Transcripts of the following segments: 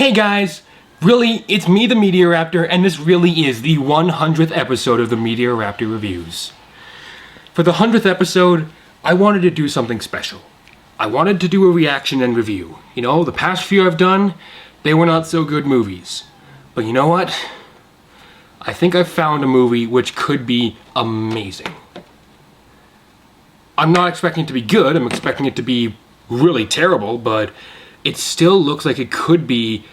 Hey guys, really, it's me, the Raptor, and this really is the 100th episode of the Raptor Reviews. For the 100th episode, I wanted to do something special. I wanted to do a reaction and review. You know, the past few I've done, they were not so good movies. But you know what? I think I've found a movie which could be amazing. I'm not expecting it to be good, I'm expecting it to be really terrible, but it still looks like it could be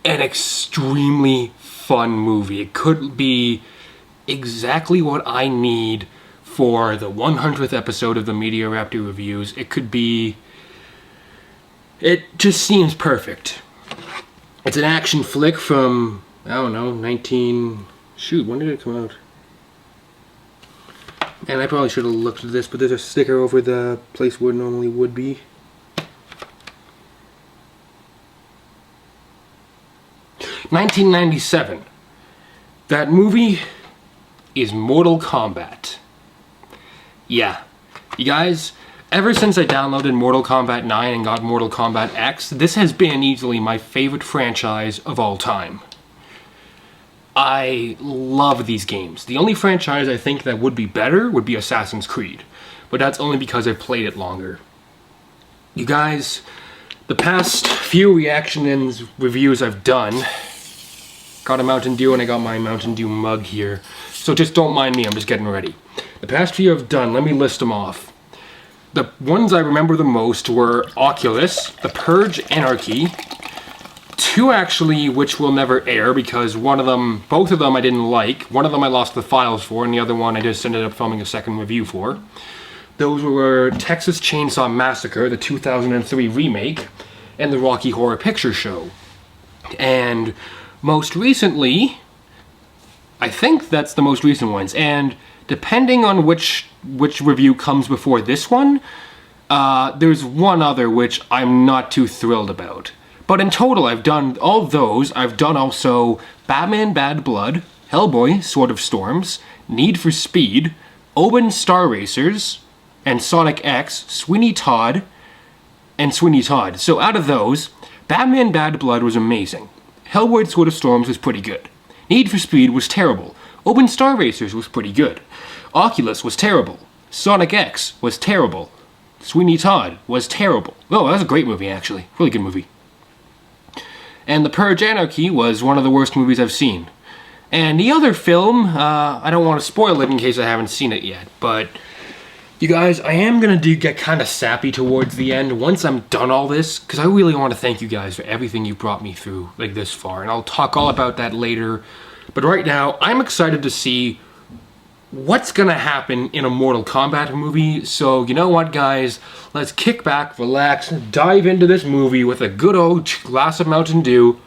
an extremely fun movie. It could be exactly what I need for the 100th episode of the Raptor Reviews. It just seems perfect. It's an action flick from, I don't know, when did it come out? And I probably should have looked at this, but there's a sticker over the place where it normally would be. 1997. That movie is Mortal Kombat. Yeah. You guys, ever since I downloaded Mortal Kombat 9 and got Mortal Kombat X, this has been easily my favorite franchise of all time. I love these games. The only franchise I think that would be better would be Assassin's Creed, but that's only because I've played it longer. You guys, the past few reaction and reviews I've done, got a Mountain Dew and I got my Mountain Dew mug here, so just don't mind me, I'm just getting ready. The past few I've done, let me list them off. The ones I remember the most were Oculus, The Purge Anarchy, two actually which will never air because both of them I didn't like. One of them I lost the files for and the other one I just ended up filming a second review for. Those were Texas Chainsaw Massacre, the 2003 remake, and the Rocky Horror Picture Show. And most recently, I think that's the most recent ones, and depending on which review comes before this one, there's one other which I'm not too thrilled about. But in total, I've done all those. I've done also Batman Bad Blood, Hellboy, Sword of Storms, Need for Speed, Oben Star Racers, and Sonic X, Sweeney Todd, and Sweeney Todd. So out of those, Batman Bad Blood was amazing. Hellboy, Sword of Storms was pretty good. Need for Speed was terrible. Oben Star Racers was pretty good. Oculus was terrible. Sonic X was terrible. Sweeney Todd was terrible. Oh, that was a great movie, actually. Really good movie. And The Purge Anarchy was one of the worst movies I've seen. And the other film, I don't want to spoil it in case I haven't seen it yet, but you guys, I am going to get kind of sappy towards the end once I'm done all this, because I really want to thank you guys for everything you brought me through like this far, and I'll talk all about that later. But right now, I'm excited to see what's going to happen in a Mortal Kombat movie. So you know what, guys? Let's kick back, relax, dive into this movie with a good old glass of Mountain Dew.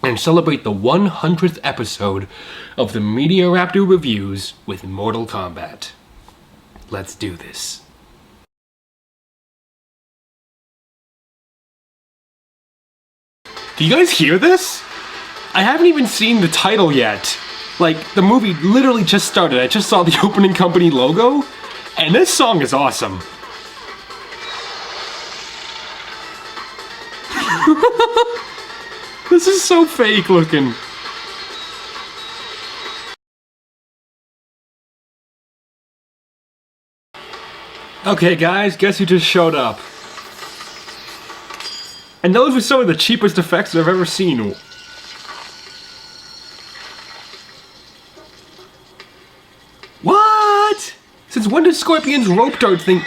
And celebrate the 100th episode of the Raptor Reviews with Mortal Kombat. Let's do this. Do you guys hear this? I haven't even seen the title yet. Like, the movie literally just started. I just saw the opening company logo, and this song is awesome. This is so fake looking. Okay guys, guess who just showed up? And those were some of the cheapest effects I've ever seen. What? Since when did Scorpion's rope dart thing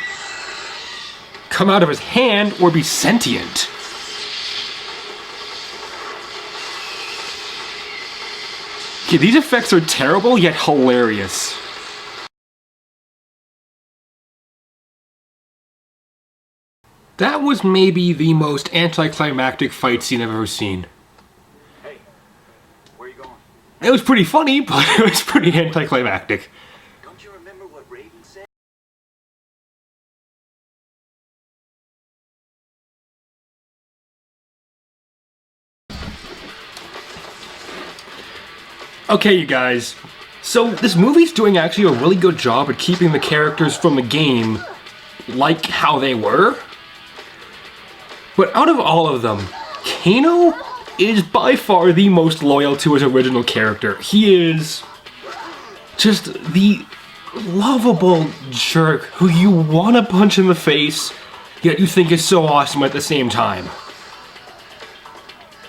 come out of his hand or be sentient? Okay, these effects are terrible yet hilarious. That was maybe the most anticlimactic fight scene I've ever seen. Hey, where are you going? It was pretty funny, but it was pretty anticlimactic. Don't you remember what Raven said? Okay, you guys. So this movie's doing actually a really good job at keeping the characters from the game like how they were. But out of all of them, Kano is by far the most loyal to his original character. He is just the lovable jerk who you want to punch in the face, yet you think is so awesome at the same time.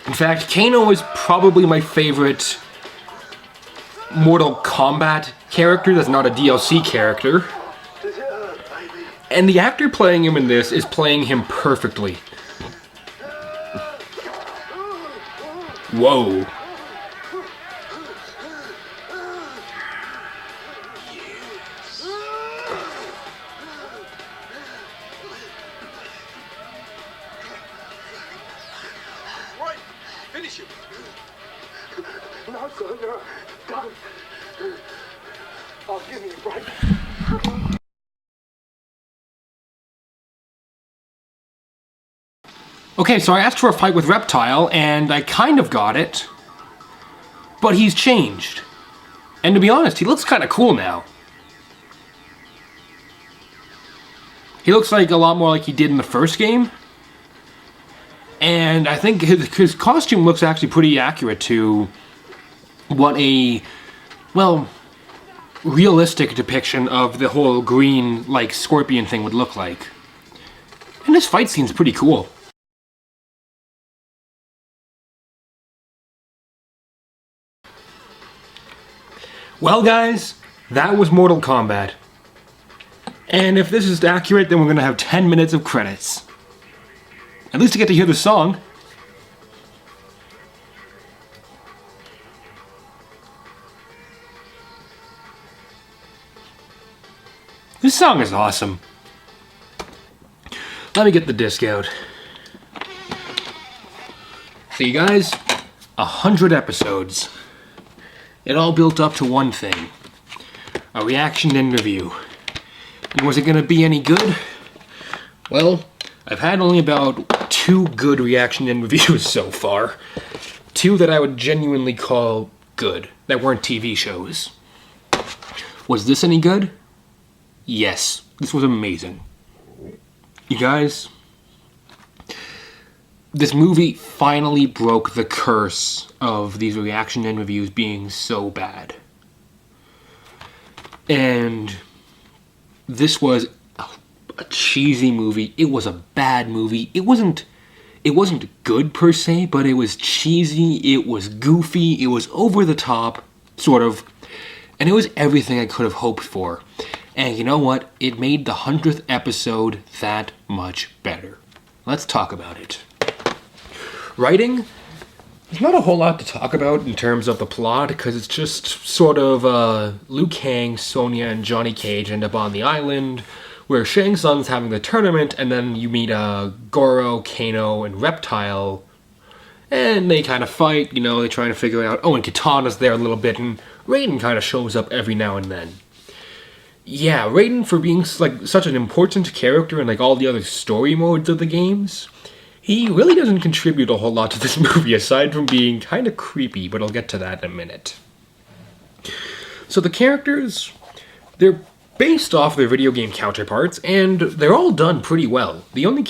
In fact, Kano is probably my favorite Mortal Kombat character that's not a DLC character. And the actor playing him in this is playing him perfectly. Whoa. Right, finish him. No, sir, no, don't. Oh, give me a break. Okay, so I asked for a fight with Reptile, and I kind of got it. But he's changed. And to be honest, he looks kind of cool now. He looks like a lot more like he did in the first game. And I think his costume looks actually pretty accurate to what a, well, realistic depiction of the whole green, like, scorpion thing would look like. And this fight scene's pretty cool. Well, guys, that was Mortal Kombat. And if this is accurate, then we're gonna have 10 minutes of credits. At least to get to hear the song. This song is awesome. Let me get the disc out. So you guys, 100 episodes. It all built up to one thing. A reaction and review. And was it gonna be any good? Well, I've had only about 2 good reaction and reviews so far. 2 that I would genuinely call good, that weren't TV shows. Was this any good? Yes, this was amazing. You guys, this movie finally broke the curse of these reaction and reviews being so bad. And this was a cheesy movie. It was a bad movie. It wasn't good per se, but it was cheesy, it was goofy, it was over the top, sort of. And it was everything I could have hoped for. And you know what? It made the 100th episode that much better. Let's talk about it. Writing, there's not a whole lot to talk about in terms of the plot, because it's just sort of Liu Kang, Sonya, and Johnny Cage end up on the island, where Shang Tsung's having the tournament, and then you meet Goro, Kano, and Reptile, and they kind of fight, you know, they're trying to figure out, oh, and Kitana's there a little bit, and Raiden kind of shows up every now and then. Yeah, Raiden, for being like such an important character in like all the other story modes of the games, he really doesn't contribute a whole lot to this movie, aside from being kind of creepy, but I'll get to that in a minute. So the characters, they're based off their video game counterparts, and they're all done pretty well. The only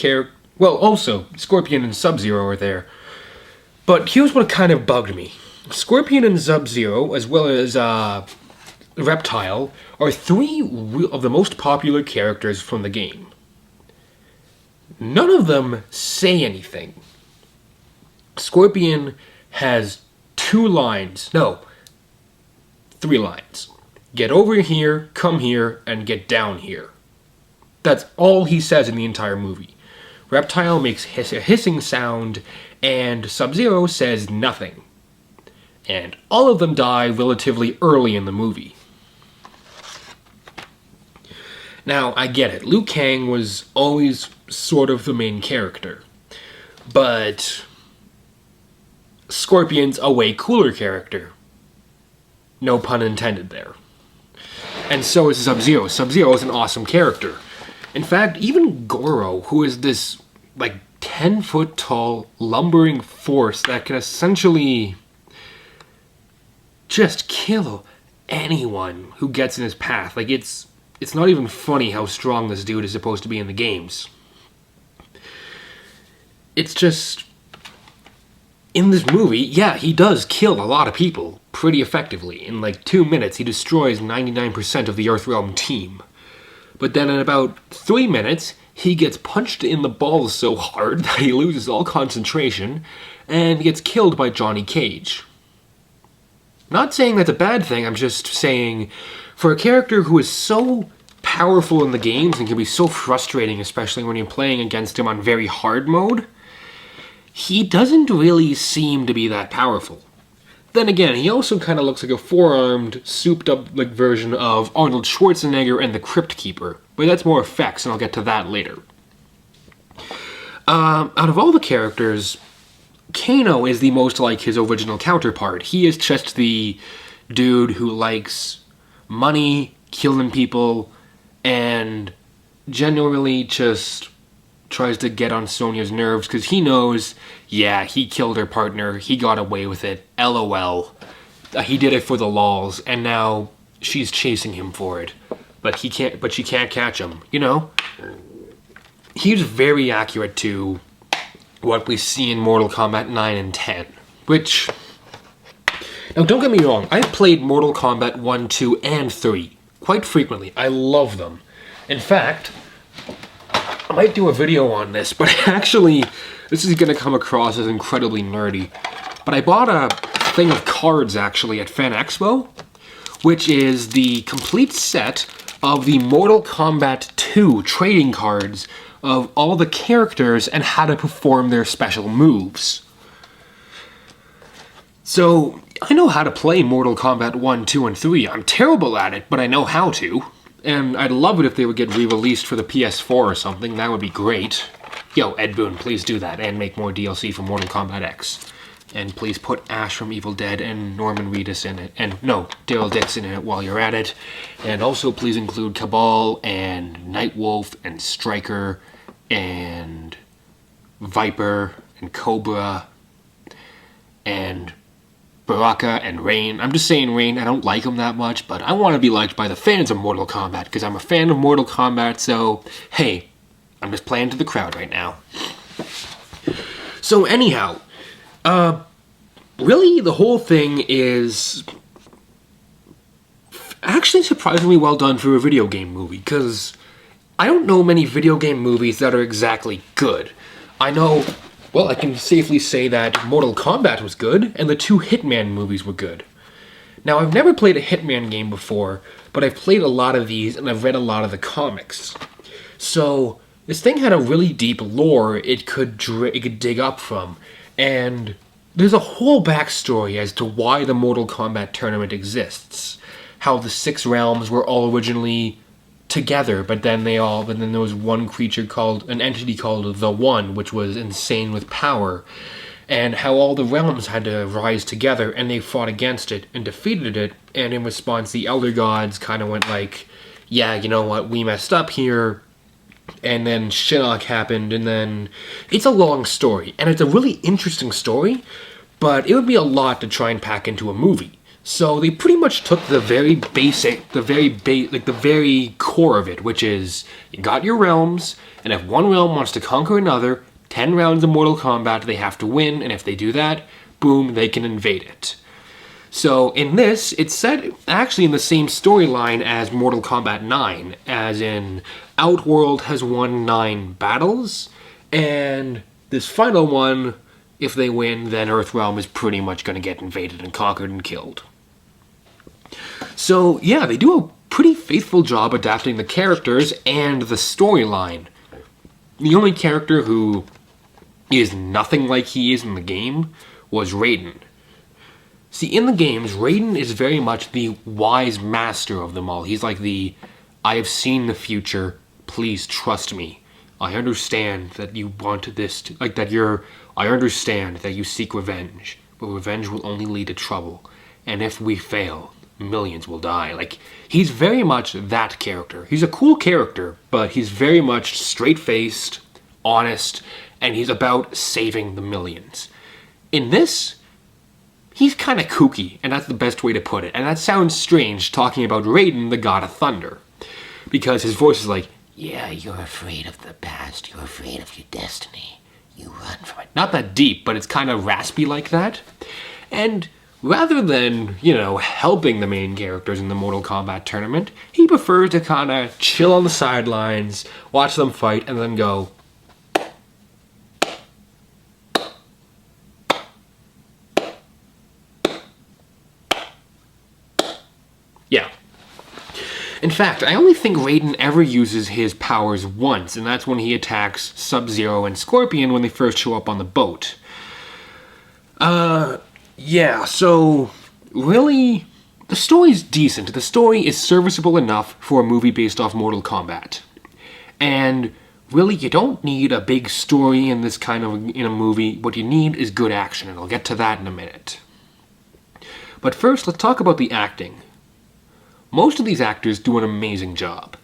well, also, Scorpion and Sub-Zero are there. But here's what kind of bugged me. Scorpion and Sub-Zero, as well as Reptile, are 3 of the most popular characters from the game. None of them say anything. Scorpion has 2 lines. No, 3 lines. Get over here, come here, and get down here. That's all he says in the entire movie. Reptile makes a hissing sound, and Sub-Zero says nothing. And all of them die relatively early in the movie. Now, I get it. Liu Kang was always sort of the main character. But Scorpion's a way cooler character. No pun intended there. And so is Sub-Zero. Sub-Zero is an awesome character. In fact, even Goro, who is this, like, 10-foot-tall, lumbering force that can essentially just kill anyone who gets in his path. Like, it's not even funny how strong this dude is supposed to be in the games. it's just, in this movie, yeah, he does kill a lot of people pretty effectively. In like 2 minutes, he destroys 99% of the Earthrealm team. But then in about 3 minutes, he gets punched in the balls so hard that he loses all concentration and gets killed by Johnny Cage. Not saying that's a bad thing, I'm just saying, for a character who is so powerful in the games and can be so frustrating, especially when you're playing against him on very hard mode, he doesn't really seem to be that powerful. Then again, he also kind of looks like a four-armed, souped-up like version of Arnold Schwarzenegger and the Crypt Keeper, but that's more effects, and I'll get to that later. Out of all the characters, Kano is the most like his original counterpart. He is just the dude who likes money, killing people, and generally just tries to get on Sonya's nerves because he knows, yeah, he killed her partner, he got away with it, LOL. He did it for the lols, and now she's chasing him for it. But she can't catch him, you know? He's very accurate to what we see in Mortal Kombat 9 and 10, which... Now, don't get me wrong, I've played Mortal Kombat 1, 2, and 3 quite frequently. I love them. In fact, I might do a video on this, but actually, this is going to come across as incredibly nerdy. But I bought a thing of cards, actually, at Fan Expo, which is the complete set of the Mortal Kombat 2 trading cards of all the characters and how to perform their special moves. So, I know how to play Mortal Kombat 1, 2, and 3. I'm terrible at it, but I know how to. And I'd love it if they would get re-released for the PS4 or something. That would be great. Yo, Ed Boon, please do that and make more DLC for Mortal Kombat X. And please put Ash from Evil Dead and Norman Reedus in it. And no, Daryl Dixon in it while you're at it. And also please include Cabal and Nightwolf and Striker and Viper and Cobra and Baraka and Rain. I'm just saying Rain, I don't like him that much, but I want to be liked by the fans of Mortal Kombat, because I'm a fan of Mortal Kombat, so, hey, I'm just playing to the crowd right now. So anyhow, really the whole thing is actually surprisingly well done for a video game movie, because I don't know many video game movies that are exactly good. I know... Well, I can safely say that Mortal Kombat was good, and the 2 Hitman movies were good. Now, I've never played a Hitman game before, but I've played a lot of these, and I've read a lot of the comics. So, this thing had a really deep lore it could dig up from, and there's a whole backstory as to why the Mortal Kombat tournament exists. How the 6 realms were all originally together, but then there was one creature an entity called the One, which was insane with power, and how all the realms had to rise together, and they fought against it and defeated it, and in response the Elder Gods kind of went like, yeah, you know what, we messed up here, and then Shinnok happened, and then it's a long story, and it's a really interesting story, but it would be a lot to try and pack into a movie. So they pretty much took the very basic, the very core of it, which is, you got your realms, and if one realm wants to conquer another, 10 rounds of Mortal Kombat, they have to win, and if they do that, boom, they can invade it. So in this, it's set actually in the same storyline as Mortal Kombat 9, as in, Outworld has won 9 battles, and this final one, if they win, then Earthrealm is pretty much going to get invaded and conquered and killed. So, yeah, they do a pretty faithful job adapting the characters and the storyline. The only character who is nothing like he is in the game was Raiden. See, in the games, Raiden is very much the wise master of them all. He's like the, I have seen the future, please trust me. I understand that you want this, I understand that you seek revenge, but revenge will only lead to trouble. And if we fail, millions will die. Like, he's very much that character. He's a cool character, but he's very much straight-faced, honest, and he's about saving the millions. In this, he's kind of kooky, and that's the best way to put it. And that sounds strange, talking about Raiden, the God of Thunder. Because his voice is like, yeah, you're afraid of the past, you're afraid of your destiny. you run from it. Not that deep, but it's kind of raspy like that. And rather than, helping the main characters in the Mortal Kombat tournament, he prefers to kind of chill on the sidelines, watch them fight, and then go, yeah. In fact, I only think Raiden ever uses his powers once, and that's when he attacks Sub-Zero and Scorpion when they first show up on the boat. Yeah, so really, the story's decent. The story is serviceable enough for a movie based off Mortal Kombat. And really, you don't need a big story in a movie. What you need is good action, and I'll get to that in a minute. But first, let's talk about the acting. Most of these actors do an amazing job.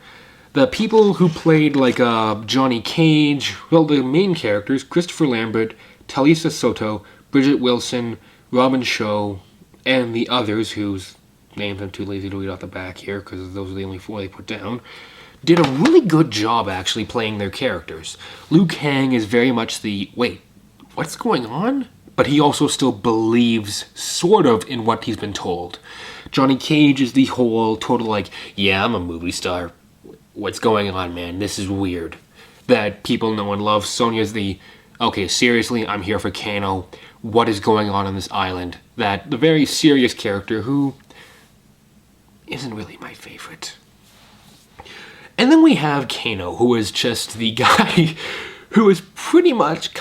The people who played Johnny Cage, well, the main characters, Christopher Lambert, Talisa Soto, Bridget Wilson, Robin Shaw, and the others whose names I'm too lazy to read off the back here because those are the only 4 they put down, did a really good job actually playing their characters. Liu Kang is very much the, wait, what's going on? But he also still believes, sort of, in what he's been told. Johnny Cage is the whole total yeah, I'm a movie star. What's going on, man? This is weird. That people know and love. Sonya's the, okay, seriously, I'm here for Kano. What is going on this island? That the very serious character who isn't really my favorite. And then we have Kano, who is just the guy who is pretty much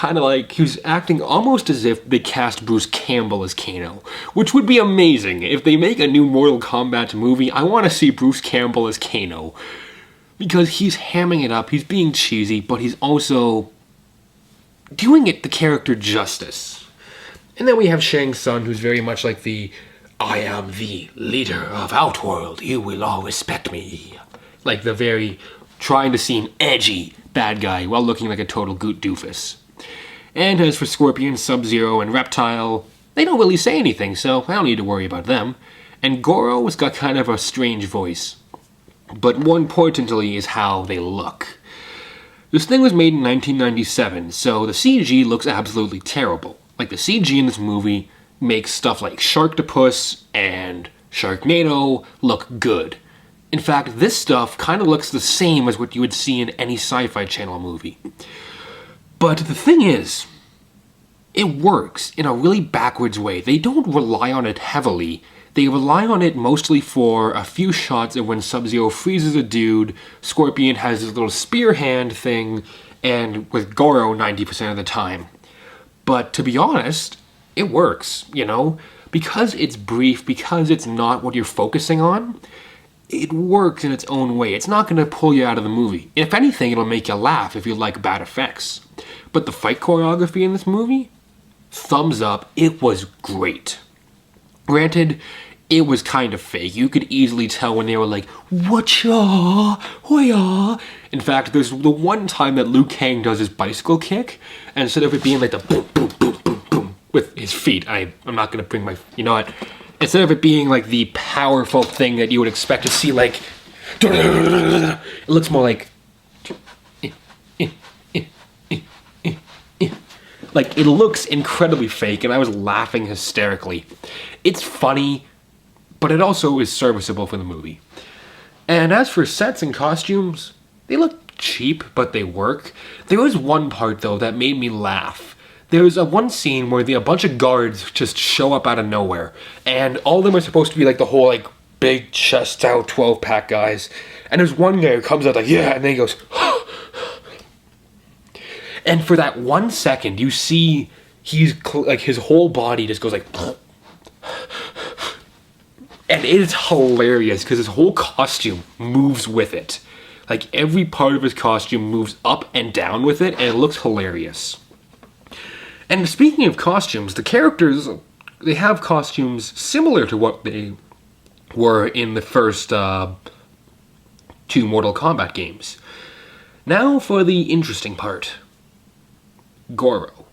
who's acting almost as if they cast Bruce Campbell as Kano, which would be amazing. If they make a new Mortal Kombat movie, I want to see Bruce Campbell as Kano, because he's hamming it up, he's being cheesy, but he's also doing the character justice. And then we have Shang Tsung, who's very much like the, I am the leader of Outworld, you will all respect me. Like the very trying to seem edgy bad guy while looking like a total goot doofus. And as for Scorpion, Sub-Zero, and Reptile, they don't really say anything, so I don't need to worry about them. And Goro's got kind of a strange voice. But more importantly is how they look. This thing was made in 1997, so the CG looks absolutely terrible. Like, the CG in this movie makes stuff like Sharktopus and Sharknado look good. In fact, this stuff kind of looks the same as what you would see in any Sci-Fi Channel movie. But the thing is, it works in a really backwards way. They don't rely on it heavily. They rely on it mostly for a few shots of when Sub-Zero freezes a dude, Scorpion has his little spear hand thing, and with Goro 90% of the time. But to be honest, it works, Because it's brief, because it's not what you're focusing on, it works in its own way. It's not going to pull you out of the movie. If anything, it'll make you laugh if you like bad effects. But the fight choreography in this movie, thumbs up, it was great. Granted, it was kind of fake. You could easily tell when they were like, "Whatcha? Hoya." In fact, there's the one time that Liu Kang does his bicycle kick, and instead of it being like the boom, boom, boom, boom, boom, with his feet, I'm not going to bring my, instead of it being like the powerful thing that you would expect to see, like, it looks more like, like, it looks incredibly fake, and I was laughing hysterically. It's funny, but it also is serviceable for the movie. And as for sets and costumes, they look cheap, but they work. There was one part, though, that made me laugh. There was one scene where a bunch of guards just show up out of nowhere, and all of them are supposed to be like the whole, big chest out 12-pack guys. And there's one guy who comes out yeah, and then he goes, and for that 1 second, you see he's his whole body just goes and it is hilarious because his whole costume moves with it. Like, every part of his costume moves up and down with it, and it looks hilarious. And speaking of costumes, the characters, they have costumes similar to what they were in the first 2 Mortal Kombat games. Now for the interesting part. Goro.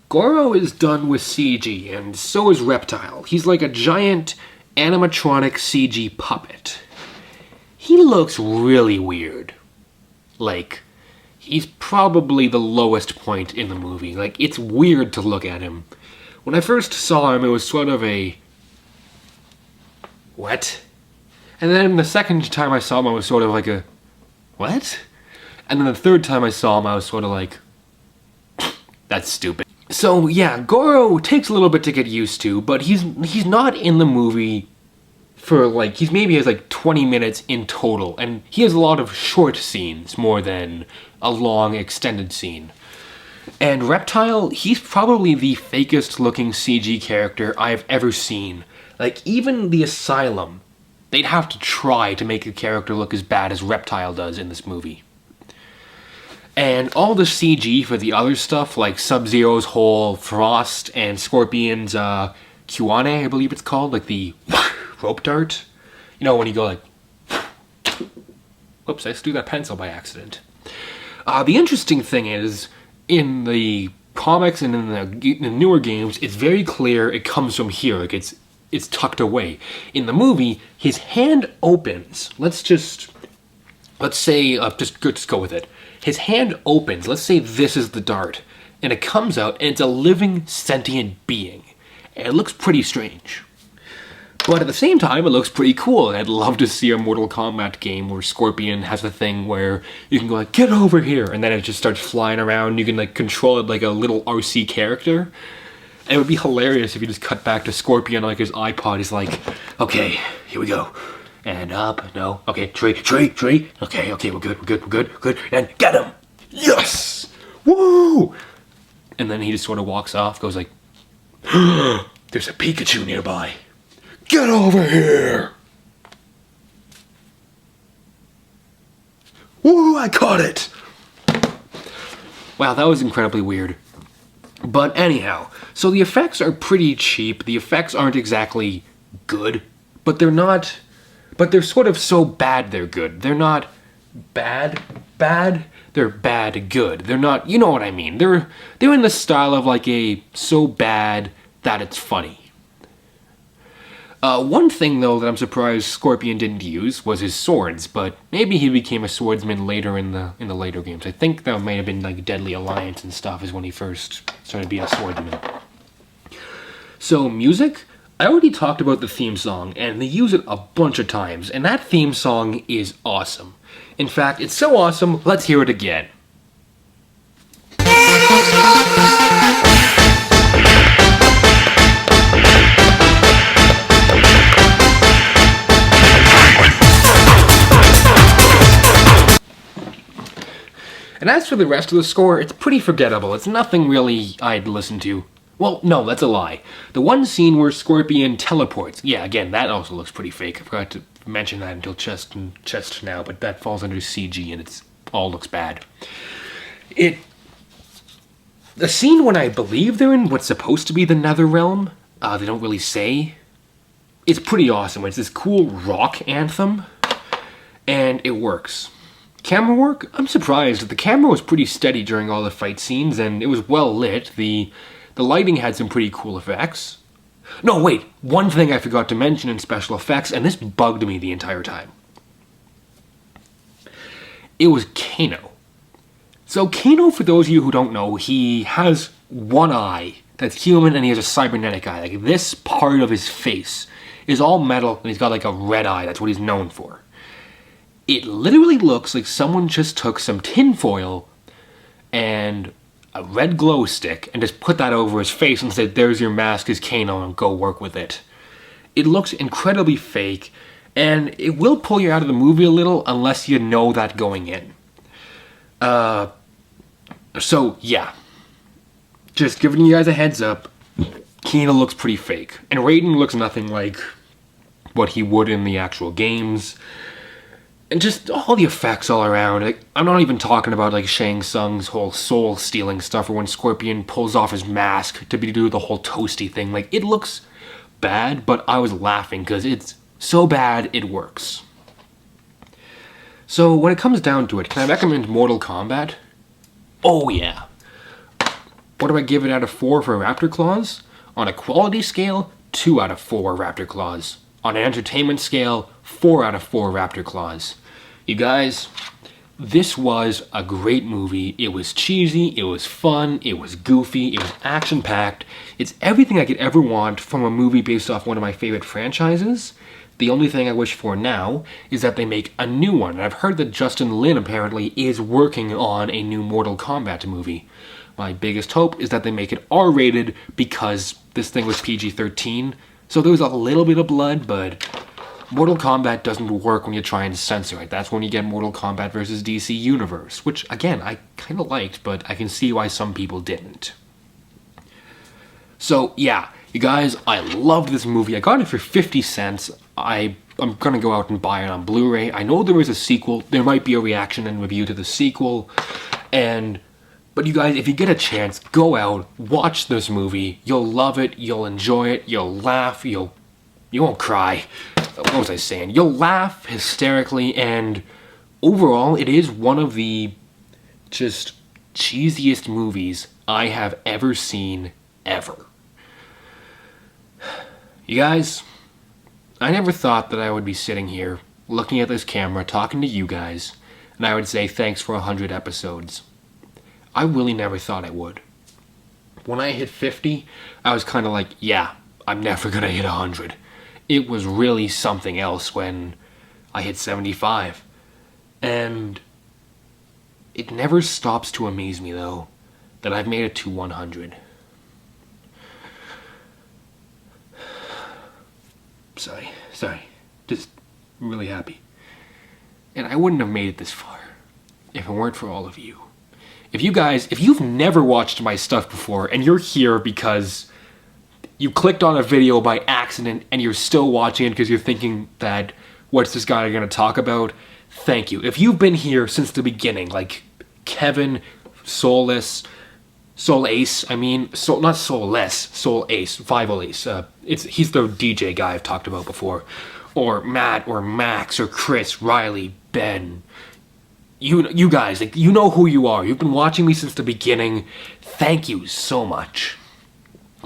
Goro is done with CG, and so is Reptile. He's like a giant animatronic CG puppet. He looks really weird. Like, he's probably the lowest point in the movie. Like, it's weird to look at him. When I first saw him, it was sort of a... what? And then the second time I saw him, I was sort of like a... what? And then the third time I saw him, I was sort of like... that's stupid. So, yeah, Goro takes a little bit to get used to, but he's not in the movie for, like... he maybe has, like, 20 minutes in total, and he has a lot of short scenes more than a long, extended scene. And Reptile, he's probably the fakest looking CG character I've ever seen. Like, even the Asylum, they'd have to try to make a character look as bad as Reptile does in this movie. And all the CG for the other stuff, like Sub-Zero's whole Frost and Scorpion's Kiwane, I believe it's called, like the rope dart. You know, when you go like... whoops, I just threw that pencil by accident. The interesting thing is, in the comics and in the newer games, it's very clear it comes from here, like it's tucked away. In the movie, his hand opens. Let's say, just go with it. His hand opens. Let's say this is the dart, and it comes out, and it's a living, sentient being. And it looks pretty strange. But at the same time, it looks pretty cool, and I'd love to see a Mortal Kombat game where Scorpion has a thing where you can go like, get over here, and then it just starts flying around. You can like control it like a little RC character. And it would be hilarious if you just cut back to Scorpion like his iPod. He's like, okay, here we go. And up, no, okay, tree. Okay, we're good, and get him! Yes! Woo! And then he just sort of walks off, goes like, there's a Pikachu nearby. Get over here! Woo, I caught it! Wow, that was incredibly weird. But anyhow, so the effects are pretty cheap. The effects aren't exactly good, but they're sort of so bad they're good. They're not bad, they're bad good. They're not, you know what I mean. They're in the style of like a so bad that it's funny. One thing, though, that I'm surprised Scorpion didn't use was his swords, but maybe he became a swordsman later in the later games. I think that might have been like Deadly Alliance and stuff is when he first started being a swordsman. So, music? I already talked about the theme song, and they use it a bunch of times, and that theme song is awesome. In fact, it's so awesome, let's hear it again. And as for the rest of the score, it's pretty forgettable. It's nothing really I'd listen to. Well, no, that's a lie. The one scene where Scorpion teleports, yeah, again, that also looks pretty fake. I forgot to mention that until chest now, but that falls under CG and it's all looks bad. The scene when I believe they're in what's supposed to be the Nether Realm, they don't really say, it's pretty awesome. It's this cool rock anthem, and it works. Camera work? I'm surprised. The camera was pretty steady during all the fight scenes, and it was well lit. The lighting had some pretty cool effects. No, wait, one thing I forgot to mention in special effects, and this bugged me the entire time. It was Kano. So Kano, for those of you who don't know, he has one eye that's human, and he has a cybernetic eye. Like, this part of his face is all metal, and he's got like a red eye. That's what he's known for. It literally looks like someone just took some tinfoil and a red glow stick and just put that over his face and said, there's your mask as Kano, and go work with it. It looks incredibly fake, and it will pull you out of the movie a little unless you know that going in. So, yeah. Just giving you guys a heads up, Kano looks pretty fake. And Raiden looks nothing like what he would in the actual games. And just all the effects all around. Like, I'm not even talking about like Shang Tsung's whole soul-stealing stuff, or when Scorpion pulls off his mask to do the whole toasty thing. Like, it looks bad, but I was laughing because it's so bad it works. So when it comes down to it, can I recommend Mortal Kombat? Oh yeah. What do I give it out of 4 for Raptor Claws? On a quality scale, 2 out of 4 Raptor Claws. On an entertainment scale, 4 out of 4 Raptor Claws. You guys, This was a great movie. It was cheesy, it was fun, it was goofy, it was action-packed. It's everything I could ever want from a movie based off one of my favorite franchises. The only thing I wish for now is that they make a new one. And I've heard that Justin Lin apparently is working on a new Mortal Kombat movie. My biggest hope is that they make it R-rated because this thing was PG-13. So there was a little bit of blood, but Mortal Kombat doesn't work when you try and censor it. That's when you get Mortal Kombat versus DC Universe, which, again, I kind of liked, but I can see why some people didn't. So, yeah, you guys, I loved this movie. I got it for 50 cents. I'm going to go out and buy it on Blu-ray. I know there is a sequel. There might be a reaction and review to the sequel. But you guys, if you get a chance, go out, watch this movie. You'll love it. You'll enjoy it. You'll laugh. You won't cry. What was I saying? You'll laugh hysterically, and overall, it is one of the just cheesiest movies I have ever seen, ever. You guys, I never thought that I would be sitting here, looking at this camera, talking to you guys, and I would say thanks for 100 episodes. I really never thought I would. When I hit 50, I was kind of like, yeah, I'm never gonna hit 100. It was really something else when I hit 75. And it never stops to amaze me, though, that I've made it to 100. Sorry. Just really happy. And I wouldn't have made it this far if it weren't for all of you. If you've never watched my stuff before and you're here because you clicked on a video by accident and you're still watching it because you're thinking that, what's this guy going to talk about? Thank you. If you've been here since the beginning, like Kevin, Soul Ace, not Soulless, Soul Ace, 5 Ace. He's the DJ guy I've talked about before. Or Matt, or Max, or Chris, Riley, Ben. You guys, like, you know who you are. You've been watching me since the beginning. Thank you so much.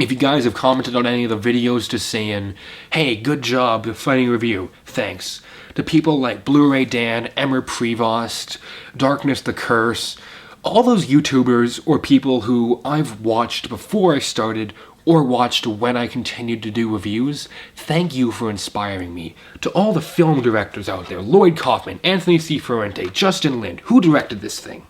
If you guys have commented on any of the videos just saying, hey, good job, funny review, thanks. To people like Blu-ray Dan, Emmer Prevost, Darkness the Curse, all those YouTubers or people who I've watched before I started or watched when I continued to do reviews, thank you for inspiring me. To all the film directors out there, Lloyd Kaufman, Anthony C. Ferrante, Justin Lin, who directed this thing?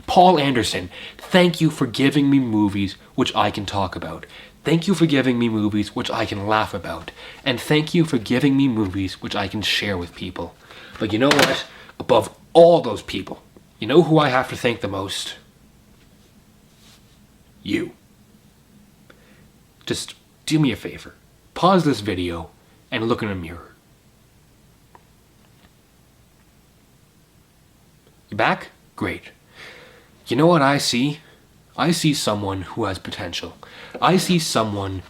Paul Anderson, thank you for giving me movies which I can talk about. Thank you for giving me movies which I can laugh about. And thank you for giving me movies which I can share with people. But you know what? Above all those people, you know who I have to thank the most? You. Just do me a favor. Pause this video and look in a mirror. You back? Great. You know what I see? I see someone who has potential. I see someone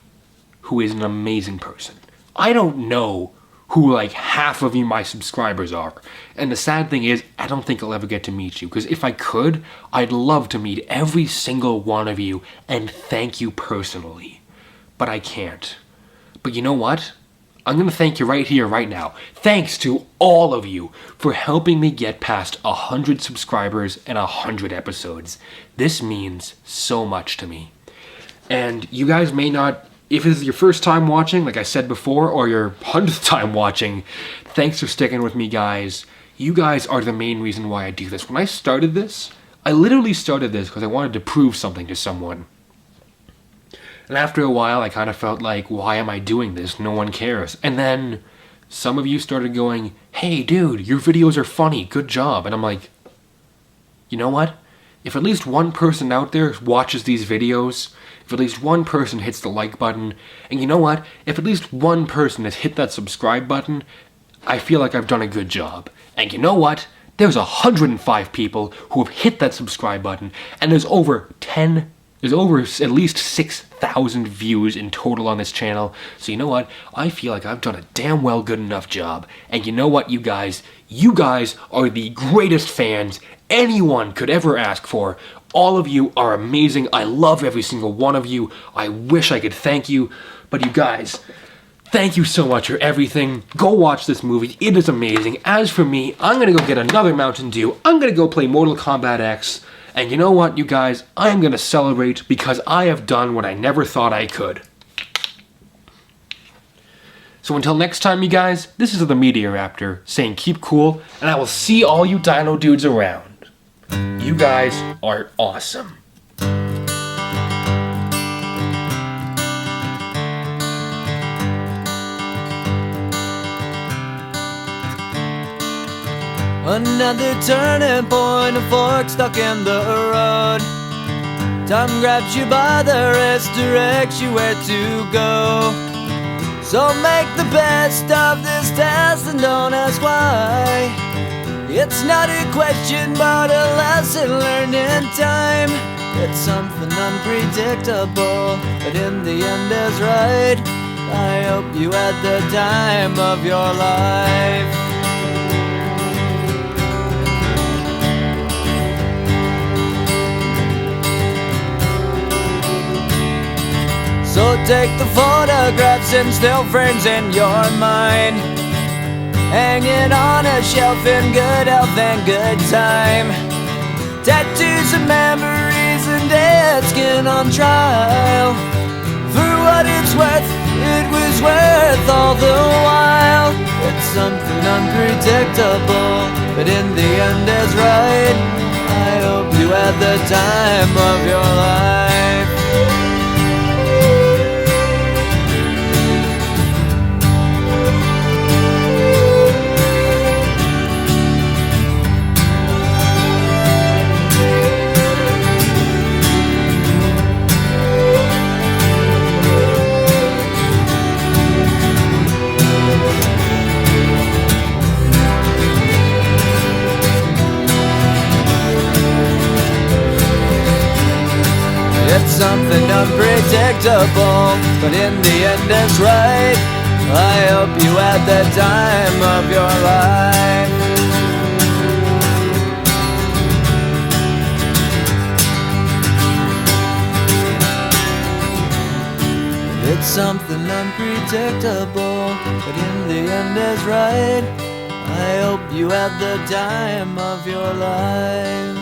who is an amazing person. I don't know who like half of you my subscribers are. And the sad thing is, I don't think I'll ever get to meet you. Because if I could, I'd love to meet every single one of you and thank you personally. But I can't. But you know what? I'm going to thank you right here, right now. Thanks to all of you for helping me get past 100 subscribers and 100 episodes. This means so much to me. And you guys may not, if this is your first time watching, like I said before, or your 100th time watching, thanks for sticking with me, guys. You guys are the main reason why I do this. When I started this, I literally started this because I wanted to prove something to someone. And after a while, I kind of felt like, why am I doing this? No one cares. And then some of you started going, hey, dude, your videos are funny. Good job. And I'm like, you know what? If at least one person out there watches these videos, if at least one person hits the like button, and you know what? If at least one person has hit that subscribe button, I feel like I've done a good job. And you know what? There's 105 people who have hit that subscribe button, and there's over at least 6,000 views in total on this channel. So you know what? I feel like I've done a damn well good enough job. And you know what, you guys? You guys are the greatest fans anyone could ever ask for. All of you are amazing. I love every single one of you. I wish I could thank you. But you guys, thank you so much for everything. Go watch this movie. It is amazing. As for me, I'm going to go get another Mountain Dew. I'm going to go play Mortal Kombat X. And you know what, you guys? I am going to celebrate because I have done what I never thought I could. So until next time, you guys, this is the Media Raptor saying keep cool, and I will see all you dino dudes around. You guys are awesome. Another turning point, a fork stuck in the road. Time grabs you by the wrist, directs you where to go. So make the best of this test and don't ask why. It's not a question but a lesson learned in time. It's something unpredictable, but in the end is right. I hope you had the time of your life. So take the photographs and still frames in your mind, hanging on a shelf in good health and good time. Tattoos and memories and dead skin on trial. For what it's worth, it was worth all the while. It's something unpredictable, but in the end is right. I hope you had the time of your life. It's something unpredictable, but in the end it's right. I hope you had the time of your life. It's something unpredictable, but in the end is right. I hope you had the time of your life.